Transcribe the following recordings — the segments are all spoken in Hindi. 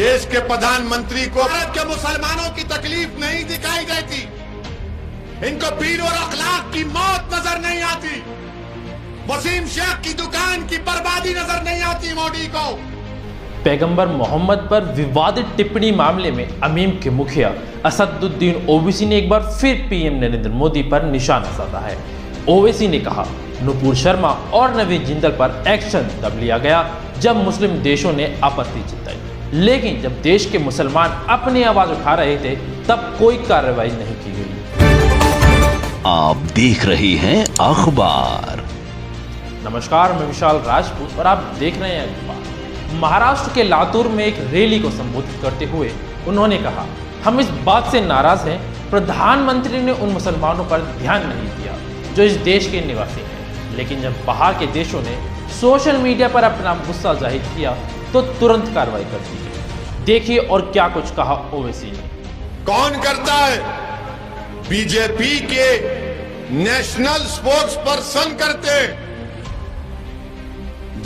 देश के प्रधानमंत्री को भारत के मुसलमानों की तकलीफ नहीं दिखाई देती, इनको पीर और अखलाक की मौत नजर नहीं आती, वसीम शेख की दुकान की बर्बादी नजर नहीं आती मोदी को। पैगंबर मोहम्मद पर विवादित टिप्पणी मामले में अमीम के मुखिया असदुद्दीन ओवैसी ने एक बार फिर पीएम नरेंद्र मोदी पर निशाना साधा है। ओवैसी ने कहा, नुपुर शर्मा और नवीन जिंदल पर एक्शन तब लिया गया जब मुस्लिम देशों ने आपत्ति जताई, लेकिन जब देश के मुसलमान अपनी आवाज उठा रहे थे तब कोई कार्रवाई नहीं की गई। आप देख रहे हैं अखबार। नमस्कार, मैं विशाल राजपूत और आप देख रहे हैं अखबार। महाराष्ट्र के लातूर में एक रैली को संबोधित करते हुए उन्होंने कहा, हम इस बात से नाराज हैं प्रधानमंत्री ने उन मुसलमानों पर ध्यान नहीं दिया जो इस देश के निवासी हैं, लेकिन जब बाहर के देशों ने सोशल मीडिया पर अपना गुस्सा जाहिर किया तो तुरंत कार्रवाई कर दी गई। देखिए और क्या कुछ कहा ओवैसी ने। कौन करता है? बीजेपी के नेशनल स्पोक्स पर्सन करते।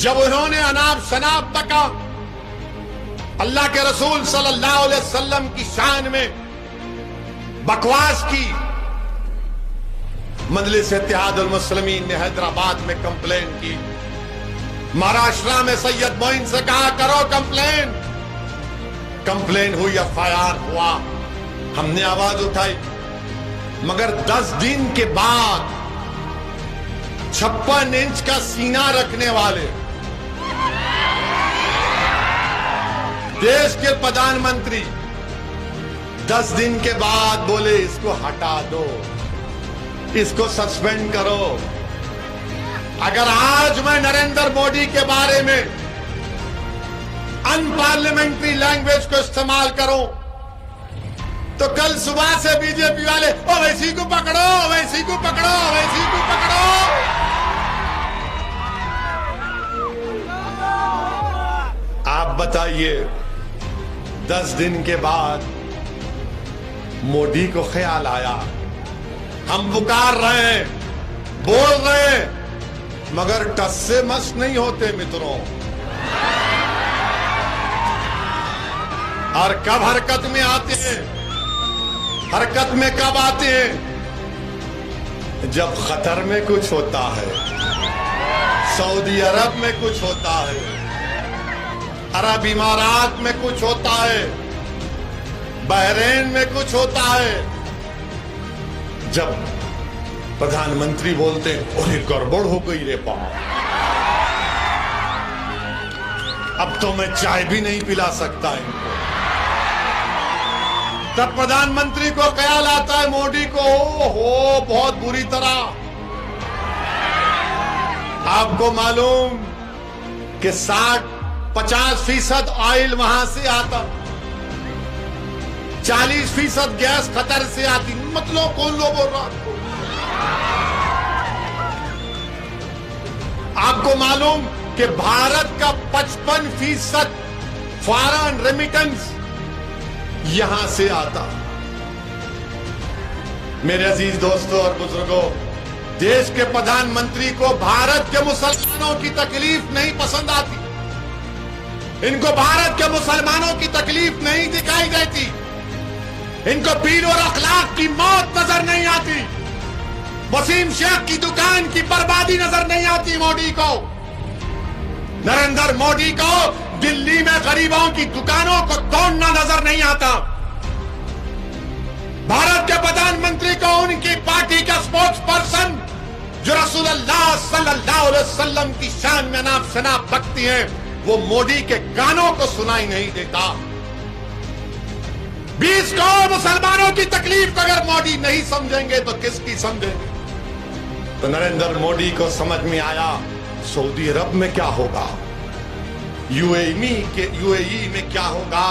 जब उन्होंने अनाप शनाप तका अल्लाह के रसूल सल्लल्लाहु अलैहि वसल्लम की शान में बकवास की, मजलिस इत्तेहादुल मुस्लिमीन ने हैदराबाद में कंप्लेन की, महाराष्ट्र में सैयद मोइन से कहा करो कंप्लेन हुई, एफआईआर हुआ, हमने आवाज उठाई, मगर 10 दिन के बाद 56 इंच का सीना रखने वाले देश के प्रधानमंत्री 10 दिन के बाद बोले इसको हटा दो, इसको सस्पेंड करो। अगर आज मैं नरेंद्र मोदी के बारे में अनपार्लियामेंट्री लैंग्वेज को इस्तेमाल करूं तो कल सुबह से बीजेपी वाले ओवैसी को पकड़ो, ओवैसी को पकड़ो, ओवैसी को पकड़ो। आप बताइए, 10 दिन के बाद मोदी को ख्याल आया, हम पुकार रहे हैं, बोल रहे हैं, मगर टस से मस नहीं होते मित्रों। और कब हरकत में आते हैं? हरकत में कब आते हैं? जब खतर में कुछ होता है, सऊदी अरब में कुछ होता है, अरब इमारात में कुछ होता है, बहरीन में कुछ होता है। जब प्रधानमंत्री बोलते हैं और गड़बड़ हो गई रे बाप, अब तो मैं चाय भी नहीं पिला सकता इनको। तब प्रधानमंत्री को ख्याल आता है मोदी को, हो बहुत बुरी तरह। आपको मालूम कि 50% ऑयल वहां से आता, 40% गैस कतर से आती। मतलब कौन लोग बोल रहा? आपको मालूम कि भारत का 55% फॉरेन रेमिटेंस यहां से आता। मेरे अजीज दोस्तों और बुजुर्गों, देश के प्रधानमंत्री को भारत के मुसलमानों की तकलीफ नहीं पसंद आती, इनको भारत के मुसलमानों की तकलीफ नहीं दिखाई देती, इनको पीर और अखलाक की मौत नजर नहीं आती, वसीम शेख की दुकान की बर्बादी नजर नहीं आती मोदी को। नरेंद्र मोदी को दिल्ली में गरीबों की दुकानों को तोड़ना नजर नहीं आता। भारत के प्रधानमंत्री को उनकी पार्टी का स्पोक्स पर्सन जो रसूलुल्लाह सल्लल्लाहु अलैहि वसल्लम की शान में नाम शनाब बकती है, वो मोदी के गानों को सुनाई नहीं देता। 20 करोड़ मुसलमानों की तकलीफ अगर मोदी नहीं समझेंगे तो किसकी समझेंगे? तो नरेंद्र मोदी को समझ में आया सऊदी अरब में क्या होगा, यूएई में क्या होगा,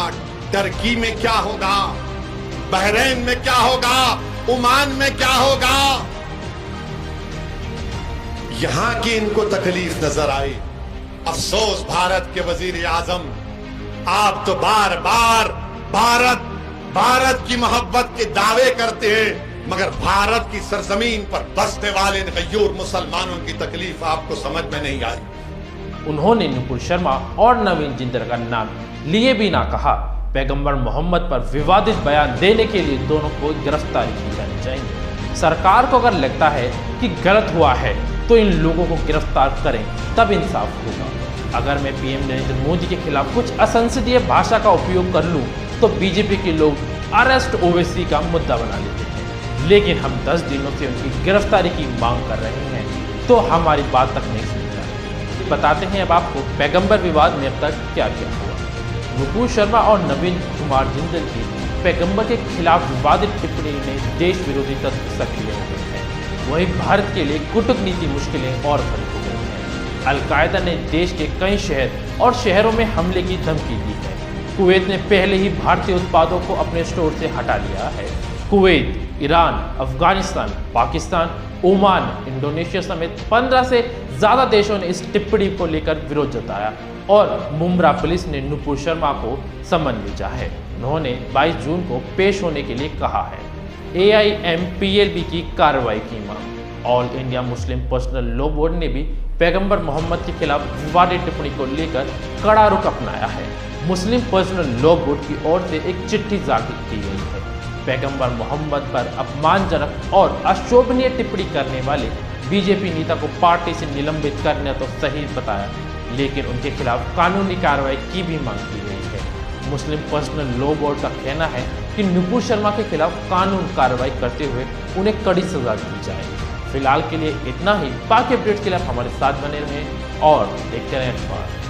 टर्की में क्या होगा, बहरीन में क्या होगा, ओमान में क्या होगा। यहां की इनको तकलीफ नजर आई। अफसोस भारत के वजीर आजम, आप तो बार बार भारत की मोहब्बत के दावे करते हैं, मगर भारत की सरजमीन पर बसने वाले गयूर मुसलमानों की तकलीफ आपको समझ में नहीं आई। उन्होंने नुपुर शर्मा और नवीन जिंदल का नाम लिए बिना कहा, पैगंबर मोहम्मद पर विवादित बयान देने के लिए दोनों को गिरफ्तारी की जानी चाहिए। सरकार को अगर लगता है कि गलत हुआ है तो इन लोगों को गिरफ्तार करें, तब इंसाफ होगा। अगर मैं पीएम नरेंद्र मोदी के खिलाफ कुछ असंसदीय भाषा का उपयोग कर लूं तो बीजेपी के लोग अरेस्ट ओवैसी का मुद्दा बना लेते हैं, लेकिन हम 10 दिनों से उनकी गिरफ्तारी की मांग कर रहे हैं तो हमारी बात तक नहीं सुन रहे। बताते हैं अब आपको पैगंबर विवाद में अब तक क्या क्या हुआ। नुपुर शर्मा और नवीन कुमार जिंदल की पैगंबर के खिलाफ विवादित टिप्पणी ने देश विरोधी तत्व सक्रिय हो गए हैं। वहीं भारत के लिए कूटनीति मुश्किलें और खड़ी हो गई हैं। अल-कायदा ने देश के कई शहर और शहरों में हमले की धमकी दी है। कुवैत ने पहले ही भारतीय उत्पादों को अपने स्टोर से हटा लिया है। Kuwait, Iran, Afghanistan, Pakistan, Oman, Indonesia समेत 15 से ज़्यादा देशों ने इस टिप्पणी को लेकर विरोध जताया और मुंब्रा पुलिस ने नुपुर शर्मा को समन भेजा है। उन्होंने 22 जून को पेश होने के लिए कहा है। AIMPLB की कार्रवाई की मांग। All India Muslim personal law board ने भी पैगंबर मोहम्मद के खिलाफ विवादित टिप्पणी को लेकर कड़ा रुख अपनाया है। मुस्लिम पर्सनल लॉ बोर्ड की ओर से एक चिट्ठी जारी की गई है। पैगंबर मोहम्मद पर अपमानजनक और अशोभनीय टिप्पणी करने वाले बीजेपी नेता को पार्टी से निलंबित करने तो सही बताया, लेकिन उनके खिलाफ कानूनी कार्रवाई की भी मांग की गई है। मुस्लिम पर्सनल लॉ बोर्ड का कहना है कि नुपुर शर्मा के खिलाफ कानून कार्रवाई करते हुए उन्हें कड़ी सजा दी जाए। फिलहाल के लिए इतना ही। बाकी अपडेट्स के लिए आप हमारे साथ बने रहें और देखते रहें अखबार।